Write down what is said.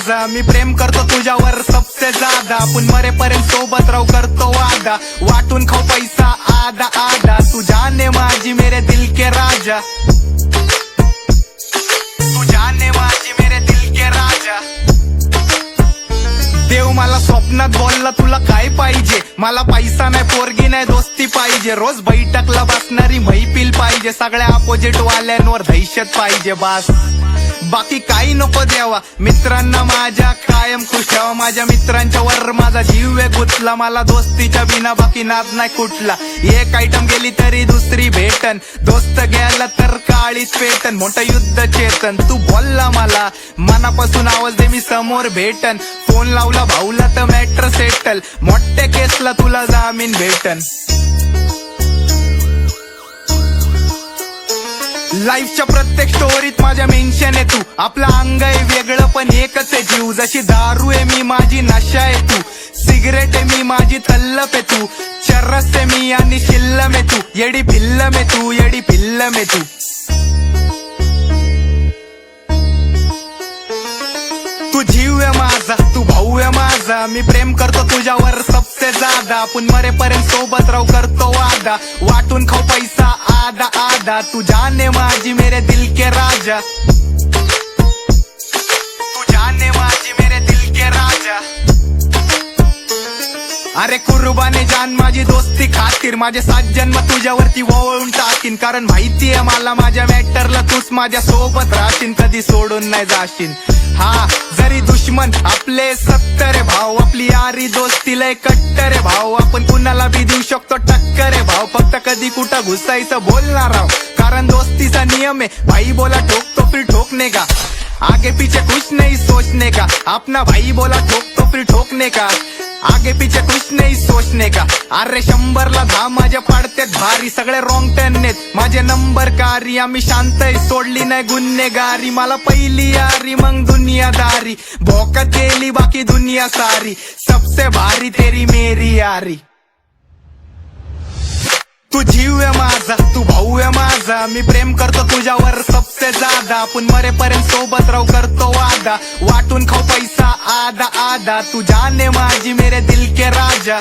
माझा, मी प्रेम करतो तुझ्यावर सबसे ज्यादा. आपण मरेपर्यंत सोबत राहू करतो वादा, वाटून खाऊ पैसा आधा आधा. तू जाने माझी मेरे दिल के राजा, तू जाने माझी मेरे दिल के राजा. देव मला स्वप्नात बोलला तुला काय पाहिजे, मला पैसा नाही पोरगी नाही दोस्ती पाहिजे. रोज बैठकला बसणारी मैफिल पाहिजे, सगळ्या अपोजिट वाल्यांवर दहशत पाहिजे. बास बाकी काही नको द्यावा, मित्रांना माझ्या कायम खुश ठेवा. माझ्या मित्रांच्या वर माझा जीव गुंतला, मला दोस्तीच्या बिना बाकी नाद नाही कुठला. एक आयटम गेली तरी दुसरी भेटन, दोस्त गेला तर काळीच पेटन. मोठं युद्ध चेतन तू बोलला मला, मनापासून आवाज दे मी समोर भेटन. फोन लावला भाऊला तर मॅटर सेटल, मोठ्या केसला तुला जामीन भेटन. लाईफच्या प्रत्येक स्टोरीत माझ्या मेन्शन आहे तू, आपलं अंग आहे वेगळं पण एकच आहे जीव. जशी दारू आहे मी माझी नशा आहे तू, सिगरेट आहे मी माझी तल्लप आहे तू. चर्रस आहे मी आणि शिल्लम आहे तू, येडी भिल्लम आहे तू, येडी भिल्लम आहे तू. तू जीव आहे माझा, तू भाऊ आहे माझा, मी प्रेम करतो तुझ्यावर सबसे ज्यादा. आपण मरेपर्यंत सोबत राहू करतो वादा, वाटून खाऊ पैसा आधा आधा. तू जाने माझी मेरे दिल के राजा, तू जाने माझी मेरे दिल के राजा. अरे कुर्बानी जान माझी दोस्ती खातीर, माझे 7 जन्म तुझ्यावरती वळून टाकीन. कारण माहितीये मला माझ्या मॅटरला तूच माझ्या सोबत राहशील, कधी सोडून नाही जाशील. हा जरी दुश्मन आपले 70 भाव, आपली यारी दोस्ती लय कट्टर आहे भाऊ. आपण कुणाला बी देऊ शकतो टक्कर आहे भाऊ, फक्त कधी कुठं घुसायचं बोलणार आहो. कारण दोस्तीचा नियम आहे, भाई बोला ठोकतो फिर ठोकने का, आगे पीछे कुछ नहीं सोचने का. अपना भाई बोला ठोकतो फिर ठोकने का, आगे पीछे कुछ नहीं सोचने का. अरे 100ला 10 माझ्या पाडतेत भारी, सगळे रॉंग टर्न आहेत माझे नंबर कारी. आम्ही शांत सोडली नाही गुन्हेगारी, मला पहिली यारी मग दुनियादारी. भोकात गेली बाकी दुनिया सारी, सबसे भारी तेरी मेरी यारी. तू जीव आहे माझा, तू भाऊ आहे माझा, मी प्रेम करतो तुझ्यावर सबसे ज्यादा. आपण मरेपर्यंत सोबत राहू करतो वादा, वाटून खाऊ पैसा आधा आधा. तू जाने माझी मेरे दिल के राजा.